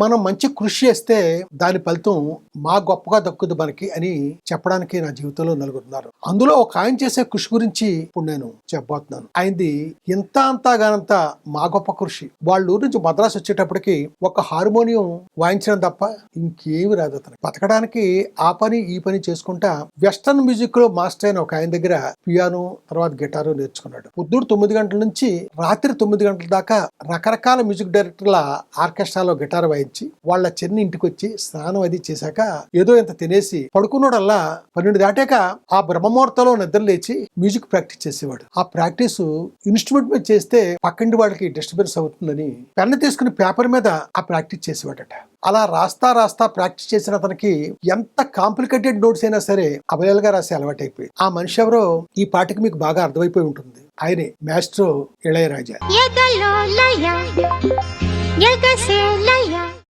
మనం మంచి కృషి చేస్తే దాని ఫలితం మా గొప్పగా దక్కుదు మనకి అని చెప్పడానికి నా జీవితంలో నలుగురున్నారు. అందులో ఒక ఆయన చేసే కృషి గురించి ఇప్పుడు నేను చెప్పబోతున్నాను. ఆయనది ఇంత అంతాగానంత మా గొప్ప కృషి. వాళ్ళ ఊరు నుంచి మద్రాసు వచ్చేటప్పటికి ఒక హార్మోనియం వాయించడం తప్ప ఇంకేమి రాదు అతను. బతకడానికి ఆ పని ఈ పని చేసుకుంటా వెస్టర్న్ మ్యూజిక్ లో మాస్టర్ అయిన ఒక ఆయన దగ్గర పియానో తర్వాత గిటారు నేర్చుకున్నాడు. పొద్దుడు 9 గంటల నుంచి రాత్రి 9 గంటల దాకా రకరకాల మ్యూజిక్ డైరెక్టర్ల ఆర్కెస్ట్రాలో గిటార్ వాయించి వాళ్ళ చెన్ని ఇంటికి వచ్చి స్నానం అది చేశాక ఏదో ఇంత తినేసి పడుకున్నోడల్లా 12 దాటాక ఆ బ్రహ్మముహూర్తంలో నిద్ర లేచి మ్యూజిక్ ప్రాక్టీస్ చేసేవాడు. ఆ ప్రాక్టీస్ ఇన్స్ట్రుమెంట్ మీద చేస్తే పక్కంటి వాళ్ళకి డిస్టర్బెన్స్ అవుతుందని పెన్ను తీసుకుని పేపర్ మీద ఆ ప్రాక్టీస్ చేసేవాడట. అలా రాస్తా ప్రాక్టీస్ చేసిన అతనికి ఎంత కాంప్లికేటెడ్ నోట్స్ అయినా సరే అవలేలుగా రాసి అలవాటైపోయి ఆ మనిషి ఎవరో ఈ పాటకి మీకు బాగా అర్థమైపోయి ఉంటుంది. ఆయనే మాస్ట్రో ఇళయరాజా.